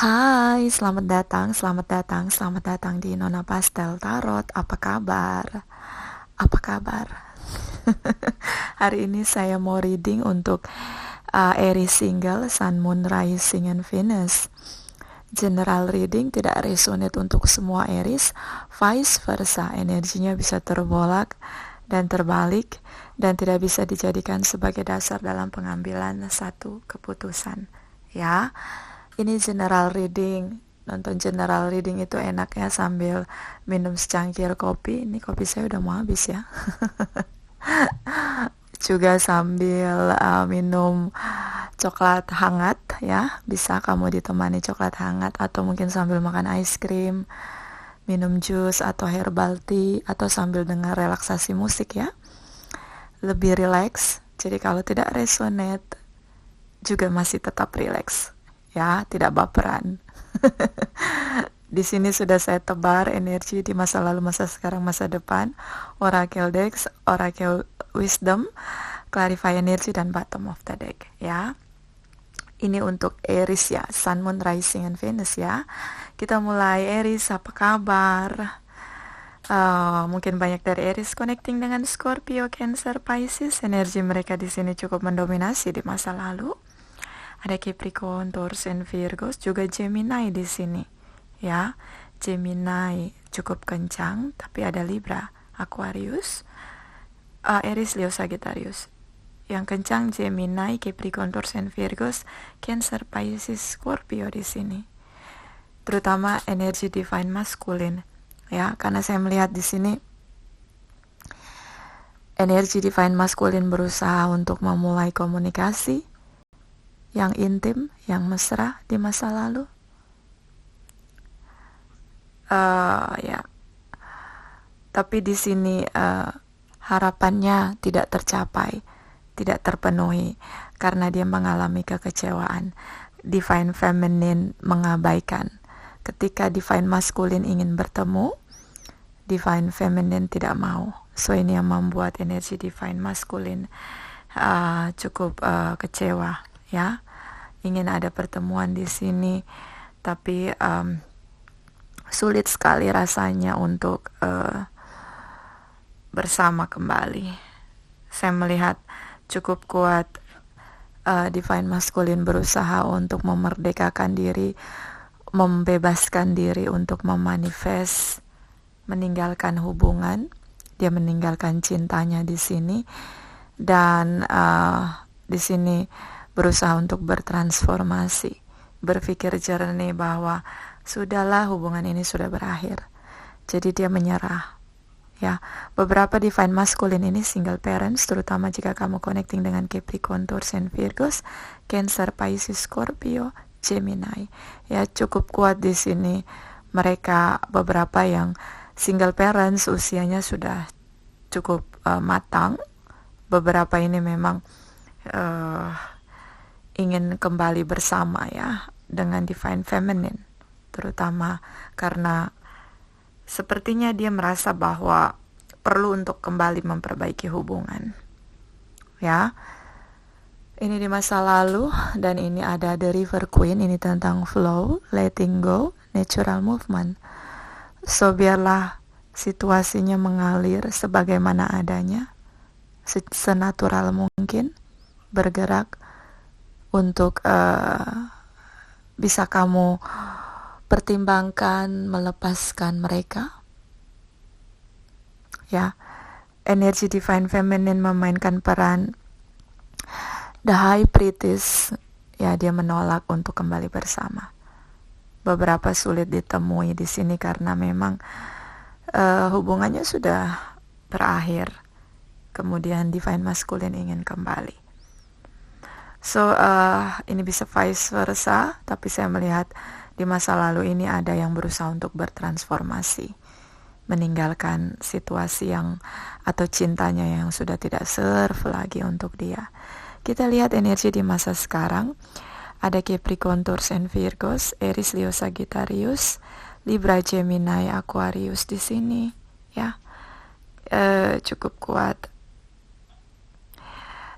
Hai, selamat datang, selamat datang, selamat datang di Nona Pastel Tarot. Apa kabar? Apa kabar? Hari ini saya mau reading untuk Aries single, Sun, Moon, Rising, and Venus. General reading tidak resonate untuk semua Aries, vice versa. Energinya bisa terbolak dan terbalik dan tidak bisa dijadikan sebagai dasar dalam pengambilan satu keputusan. Ya. Ini general reading. Nonton general reading itu enaknya sambil minum secangkir kopi. Ini kopi saya udah mau habis ya. Juga sambil minum coklat hangat ya. Bisa kamu ditemani coklat hangat atau mungkin sambil makan ice cream, minum jus atau herbal tea, atau sambil dengar relaksasi musik ya. Lebih relax. Jadi kalau tidak resonate juga masih tetap relax. Ya, tidak baperan. Di sini sudah saya tebar energi di masa lalu, masa sekarang, masa depan, Oracle Decks, Oracle Wisdom, Clarify Energy, dan Bottom of the Deck ya. Ini untuk Aries ya, Sun, Moon, Rising, and Venus ya. Kita mulai. Aries, apa kabar? Mungkin banyak dari Aries connecting dengan Scorpio, Cancer, Pisces. Energi mereka di sini cukup mendominasi di masa lalu. Ada Capricorn, Taurus, and Virgos, juga Gemini di sini. Ya, Gemini cukup kencang, tapi ada Libra, Aquarius, Aries, Leo, Sagittarius. Yang kencang Gemini, Capricorn, Taurus, and Virgos, Cancer, Pisces, Scorpio di sini. Terutama energi divine masculine. Ya, karena saya melihat di sini energi divine masculine berusaha untuk memulai komunikasi yang intim, yang mesra di masa lalu. Ya, tapi di sini harapannya tidak tercapai, tidak terpenuhi karena dia mengalami kekecewaan. Divine feminine mengabaikan. Ketika divine masculine ingin bertemu, divine feminine tidak mau. So ini yang membuat energi divine masculine cukup kecewa ya. Ingin ada pertemuan di sini, tapi sulit sekali rasanya untuk bersama kembali. Saya melihat cukup kuat divine masculine berusaha untuk memerdekakan diri, membebaskan diri untuk memanifest, meninggalkan hubungan. Dia meninggalkan cintanya di sini dan di sini berusaha untuk bertransformasi, berpikir jernih bahwa sudahlah, hubungan ini sudah berakhir. Jadi dia menyerah. Ya, beberapa divine masculine ini single parents, terutama jika kamu connecting dengan Capricorn, Taurus, and Virgos, Cancer, Pisces, Scorpio, Gemini. Ya, cukup kuat di sini. Mereka beberapa yang single parents usianya sudah cukup matang. Beberapa ini memang ingin kembali bersama ya dengan divine feminine, terutama karena sepertinya dia merasa bahwa perlu untuk kembali memperbaiki hubungan ya. Ini di masa lalu dan ini ada The River Queen. Ini tentang flow, letting go, natural movement. So biarlah situasinya mengalir sebagaimana adanya, senatural mungkin, bergerak untuk bisa kamu pertimbangkan melepaskan mereka. Ya, energi divine feminine memainkan peran the high priestess. Ya, dia menolak untuk kembali bersama. Beberapa sulit ditemui di sini karena memang hubungannya sudah berakhir. Kemudian divine masculine ingin kembali. So ini bisa vice versa, tapi saya melihat di masa lalu ini ada yang berusaha untuk bertransformasi, meninggalkan situasi yang atau cintanya yang sudah tidak serve lagi untuk dia. Kita lihat energi di masa sekarang. Ada Capricorn, Taurus, and Virgos, Aries, Leo, Sagittarius, Libra, Gemini, Aquarius di sini ya. Cukup kuat.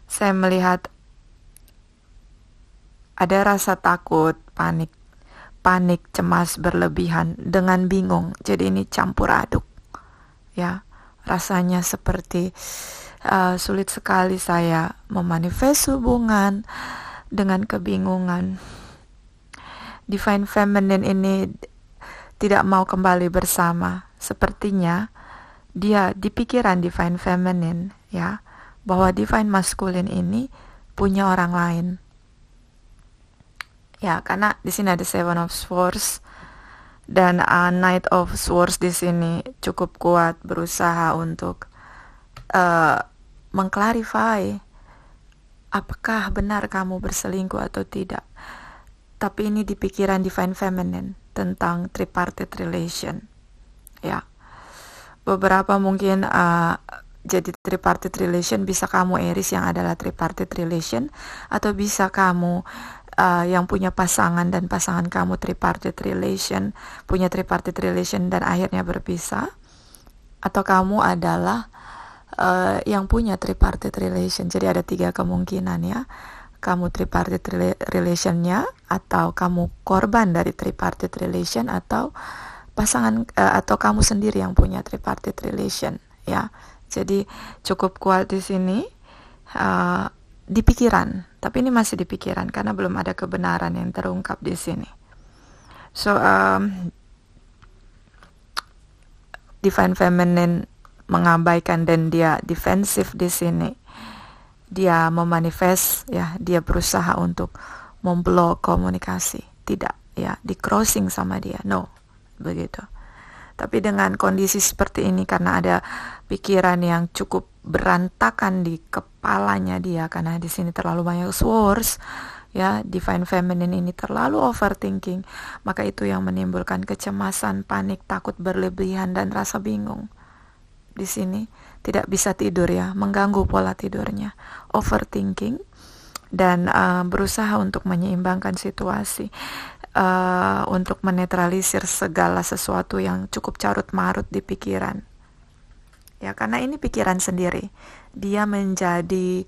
Saya melihat ada rasa takut, panik panik, cemas berlebihan dengan bingung. Jadi ini campur aduk. Ya, rasanya seperti sulit sekali saya memanifest hubungan dengan kebingungan. Divine Feminine ini tidak mau kembali bersama. Sepertinya dia di pikiran Divine Feminine, ya, bahwa Divine Masculine ini punya orang lain. Ya, karena di sini ada Seven of Swords dan Knight of Swords di sini cukup kuat berusaha untuk mengklarify apakah benar kamu berselingkuh atau tidak. Tapi ini di pikiran Divine Feminine tentang tripartite relation. Ya, beberapa mungkin jadi tripartite relation bisa kamu Aries yang adalah tripartite relation, atau bisa kamu yang punya pasangan dan pasangan kamu tripartite relation, punya tripartite relation dan akhirnya berpisah, atau kamu adalah yang punya tripartite relation. Jadi ada 3 kemungkinan ya. Kamu tripartite relationnya, atau kamu korban dari tripartite relation, atau pasangan atau kamu sendiri yang punya tripartite relation ya. Jadi cukup kuat di sini di pikiran, tapi ini masih di pikiran karena belum ada kebenaran yang terungkap di sini. So Divine Feminine mengabaikan dan dia defensif di sini. Dia memanifest ya, dia berusaha untuk memblok komunikasi, tidak ya, di crossing sama dia, no, begitu. Tapi dengan kondisi seperti ini, karena ada pikiran yang cukup berantakan di kepalanya dia, karena di sini terlalu banyak swords, ya, Divine Feminine ini terlalu overthinking, maka itu yang menimbulkan kecemasan, panik, takut berlebihan dan rasa bingung. Di sini tidak bisa tidur ya, mengganggu pola tidurnya, overthinking, dan berusaha untuk menyeimbangkan situasi, untuk menetralisir segala sesuatu yang cukup carut-marut di pikiran. Ya, karena ini pikiran sendiri. Dia menjadi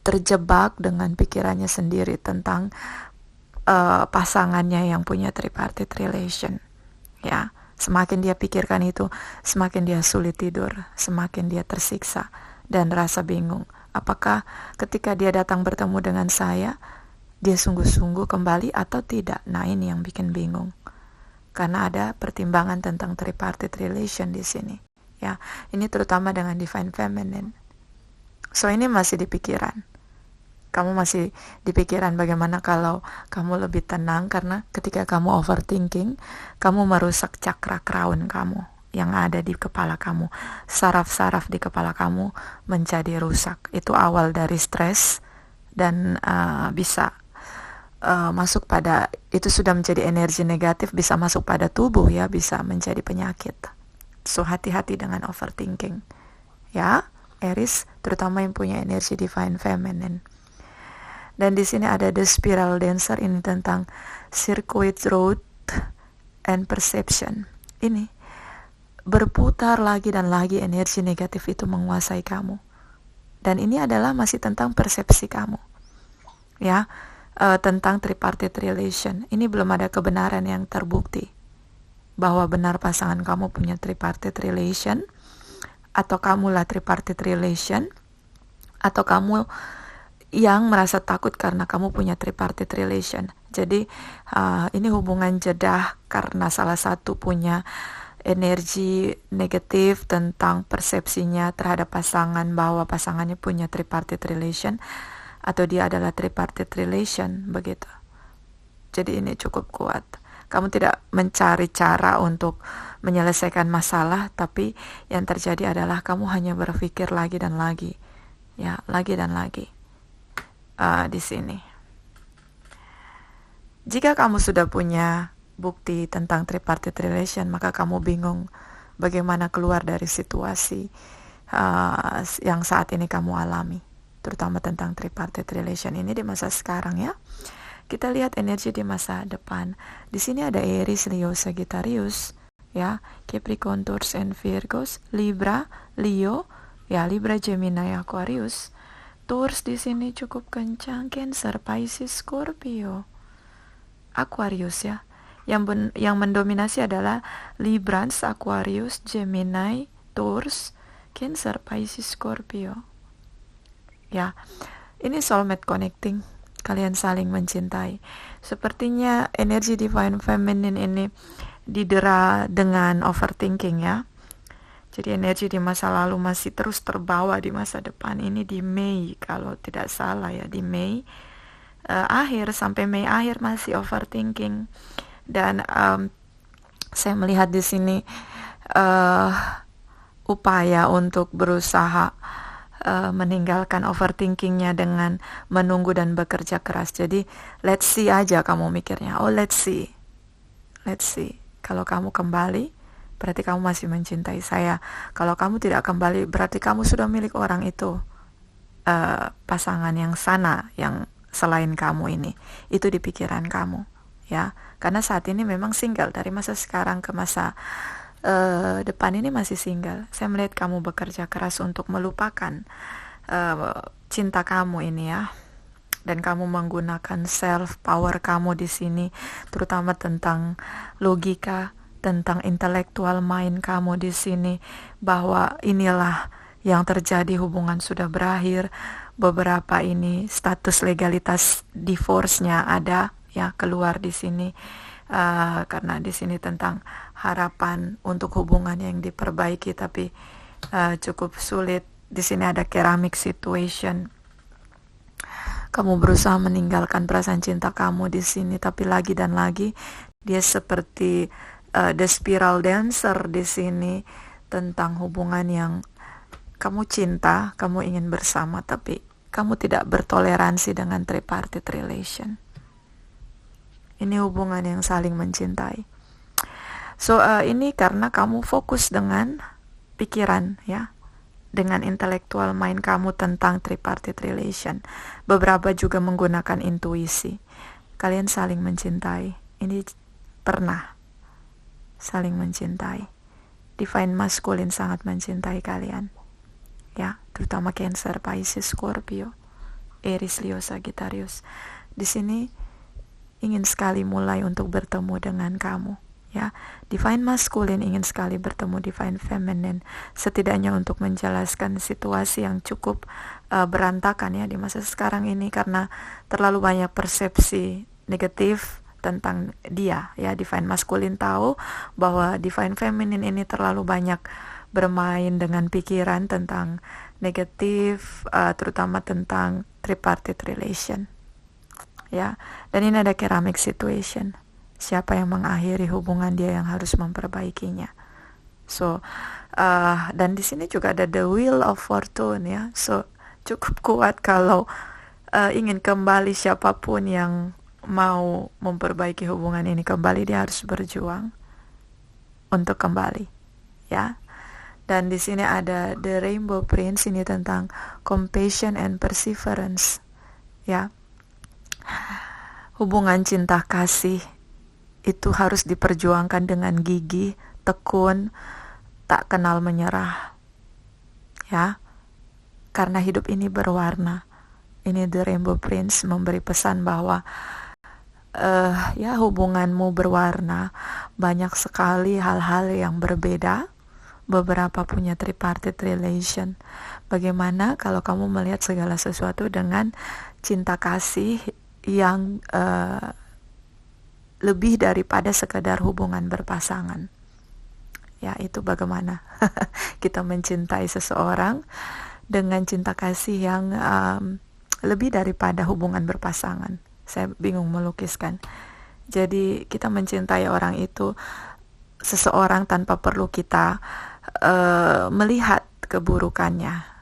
terjebak dengan pikirannya sendiri tentang pasangannya yang punya tripartite relation. Ya, semakin dia pikirkan itu, semakin dia sulit tidur, semakin dia tersiksa dan rasa bingung. Apakah ketika dia datang bertemu dengan saya, dia sungguh-sungguh kembali atau tidak? Nah, ini yang bikin bingung. Karena ada pertimbangan tentang tripartite relation di sini. Ya, ini terutama dengan Divine Feminine. So, ini masih di pikiran. Kamu masih di pikiran bagaimana kalau kamu lebih tenang, karena ketika kamu overthinking, kamu merusak cakra crown kamu yang ada di kepala kamu. Saraf-saraf di kepala kamu menjadi rusak. Itu awal dari stres dan bisa masuk pada, itu sudah menjadi energi negatif, bisa masuk pada tubuh ya, bisa menjadi penyakit. So, hati-hati dengan overthinking. Ya, Aries, terutama yang punya energi Divine Feminine. Dan di sini ada The Spiral Dancer, ini tentang circuit road and perception. Ini berputar lagi dan lagi energi negatif itu menguasai kamu. Dan ini adalah masih tentang persepsi kamu. Ya, tentang tripartite relation. Ini belum ada kebenaran yang terbukti bahwa benar pasangan kamu punya tripartite relation, atau kamulah tripartite relation, atau kamu yang merasa takut karena kamu punya tripartite relation. Jadi ini hubungan jedah karena salah satu punya energi negatif tentang persepsinya terhadap pasangan, bahwa pasangannya punya tripartite relation atau dia adalah tripartite relation, begitu. Jadi ini cukup kuat. Kamu tidak mencari cara untuk menyelesaikan masalah, tapi yang terjadi adalah kamu hanya berpikir lagi dan lagi, ya, lagi dan lagi. Di sini, jika kamu sudah punya bukti tentang tripartite relation, maka kamu bingung bagaimana keluar dari situasi yang saat ini kamu alami, terutama tentang tripartite relation ini di masa sekarang ya. Kita lihat energi di masa depan. Di sini ada Aries, Leo, Sagittarius, ya, Capricorn, Taurus, and Virgos, Libra, Leo, ya, Libra, Gemini, Aquarius. Taurus di sini cukup kencang, Cancer, Pisces, Scorpio, Aquarius ya. Yang mendominasi adalah Librans, Aquarius, Gemini, Taurus, Cancer, Pisces, Scorpio. Ya, ini soulmate connecting. Kalian saling mencintai. Sepertinya energi divine feminine ini didera dengan overthinking ya. Jadi energi di masa lalu masih terus terbawa di masa depan. Ini di Mei kalau tidak salah ya, di Mei akhir sampai Mei akhir masih overthinking. Dan saya melihat di sini upaya untuk berusaha meninggalkan overthinkingnya dengan menunggu dan bekerja keras. Jadi let's see aja kamu mikirnya. Oh let's see. Kalau kamu kembali, berarti kamu masih mencintai saya. Kalau kamu tidak kembali, berarti kamu sudah milik orang itu. Pasangan yang sana, yang selain kamu ini. Itu di pikiran kamu. Ya, karena saat ini memang single. Dari masa sekarang ke masa depan ini masih single. Saya melihat kamu bekerja keras untuk melupakan cinta kamu ini ya. Dan kamu menggunakan self power kamu di sini, terutama tentang logika, tentang intellectual mind kamu di sini, bahwa inilah yang terjadi, hubungan sudah berakhir. Beberapa ini status legalitas divorce-nya ada ya, keluar di sini karena di sini tentang harapan untuk hubungan yang diperbaiki, tapi cukup sulit. Di sini ada ceramic situation. Kamu berusaha meninggalkan perasaan cinta kamu di sini, tapi lagi dan lagi dia seperti the spiral dancer di sini, tentang hubungan yang kamu cinta, kamu ingin bersama, tapi kamu tidak bertoleransi dengan tripartite relation. Ini hubungan yang saling mencintai. So ini karena kamu fokus dengan pikiran ya, dengan intellectual mind kamu tentang tripartite relation. Beberapa juga menggunakan intuisi. Kalian saling mencintai. Ini pernah saling mencintai. Divine masculine sangat mencintai kalian. Ya, terutama Cancer, Pisces, Scorpio, Aries, Leo, Sagittarius. Di sini ingin sekali mulai untuk bertemu dengan kamu. Ya, divine masculine ingin sekali bertemu divine feminine, setidaknya untuk menjelaskan situasi yang cukup berantakan ya di masa sekarang ini, karena terlalu banyak persepsi negatif tentang dia ya. Divine masculine tahu bahwa divine feminine ini terlalu banyak bermain dengan pikiran tentang negatif, terutama tentang tripartite relation ya. Dan ini ada ceramic situation. Siapa yang mengakhiri hubungan dia yang harus memperbaikinya. So, dan di sini juga ada the wheel of fortune ya. So, cukup kuat kalau ingin kembali, siapapun yang mau memperbaiki hubungan ini kembali, dia harus berjuang untuk kembali ya. Dan di sini ada the rainbow prince, ini tentang compassion and perseverance ya. Hubungan cinta kasih itu harus diperjuangkan dengan gigih, tekun, tak kenal menyerah. Ya. Karena hidup ini berwarna. Ini The Rainbow Prince memberi pesan bahwa ya, hubunganmu berwarna. Banyak sekali hal-hal yang berbeda. Beberapa punya tripartite relation. Bagaimana kalau kamu melihat segala sesuatu dengan cinta kasih yang lebih daripada sekadar hubungan berpasangan. Ya, itu bagaimana kita mencintai seseorang dengan cinta kasih yang lebih daripada hubungan berpasangan. Saya bingung melukiskan. Jadi kita mencintai orang itu, seseorang, tanpa perlu kita melihat keburukannya.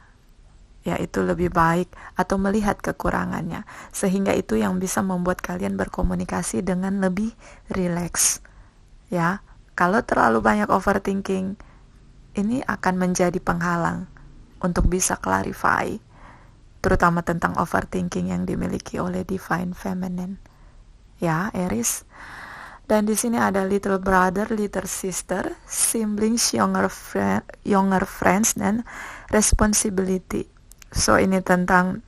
Ya, itu lebih baik, atau melihat kekurangannya, sehingga itu yang bisa membuat kalian berkomunikasi dengan lebih rileks ya. Kalau terlalu banyak overthinking, ini akan menjadi penghalang untuk bisa clarify, terutama tentang overthinking yang dimiliki oleh divine feminine ya, Aries. Dan di sini ada little brother, little sister, siblings, younger friends, dan responsibility. So ini tentang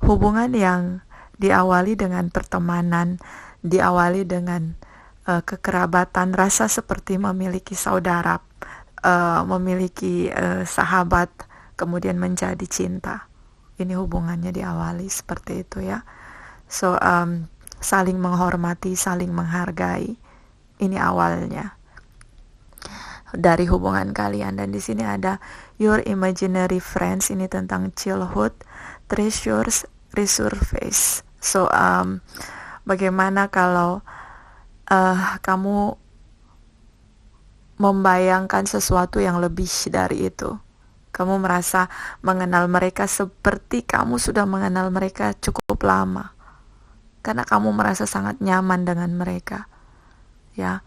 hubungan yang diawali dengan pertemanan, diawali dengan kekerabatan, rasa seperti memiliki saudara, memiliki sahabat, kemudian menjadi cinta. Ini hubungannya diawali seperti itu ya. So saling menghormati, saling menghargai. Ini awalnya dari hubungan kalian. Dan di sini ada your imaginary friends, ini tentang childhood treasures resurface. So bagaimana kalau kamu membayangkan sesuatu yang lebih dari itu. Kamu merasa mengenal mereka seperti kamu sudah mengenal mereka cukup lama. Karena kamu merasa sangat nyaman dengan mereka. Ya.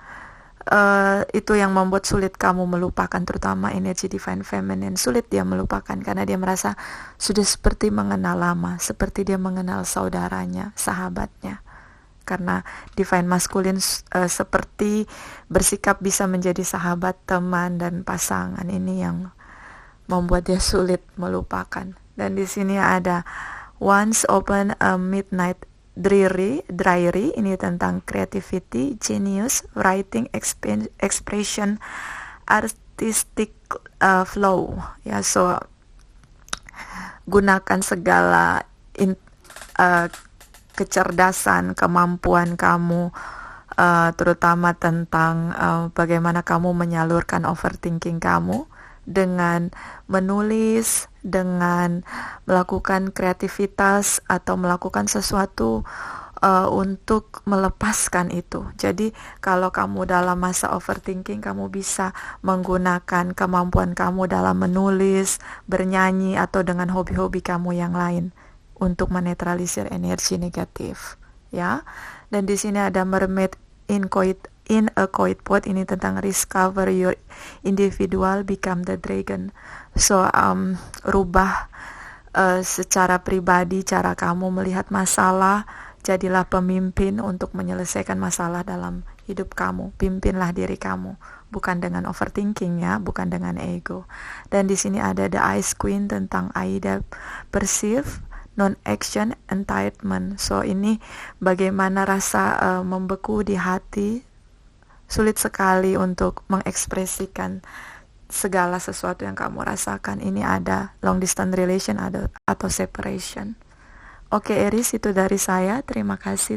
Itu yang membuat sulit kamu melupakan, terutama energi divine feminine. Sulit dia melupakan karena dia merasa sudah seperti mengenal lama, seperti dia mengenal saudaranya, sahabatnya. Karena divine masculine seperti bersikap bisa menjadi sahabat, teman, dan pasangan. Ini yang membuat dia sulit melupakan. Dan di sini ada once open a midnight diary, ini tentang creativity, genius, writing, expression, artistic flow. Ya, so gunakan segala kecerdasan, kemampuan kamu, terutama tentang bagaimana kamu menyalurkan overthinking kamu dengan menulis, dengan melakukan kreativitas atau melakukan sesuatu untuk melepaskan itu. Jadi kalau kamu dalam masa overthinking, kamu bisa menggunakan kemampuan kamu dalam menulis, bernyanyi, atau dengan hobi-hobi kamu yang lain untuk menetralisir energi negatif, ya. Dan di sini ada mermaid in a quiet pot, ini tentang discover your individual, become the dragon. So rubah secara pribadi cara kamu melihat masalah, jadilah pemimpin untuk menyelesaikan masalah dalam hidup kamu. Pimpinlah diri kamu, bukan dengan overthinking ya, bukan dengan ego. Dan di sini ada the Ice Queen tentang Aida, perceive, non-action, entitlement. So ini bagaimana rasa membeku di hati, sulit sekali untuk mengekspresikan segala sesuatu yang kamu rasakan. Ini ada long distance relation atau separation. Oke Aries, itu dari saya. Terima kasih.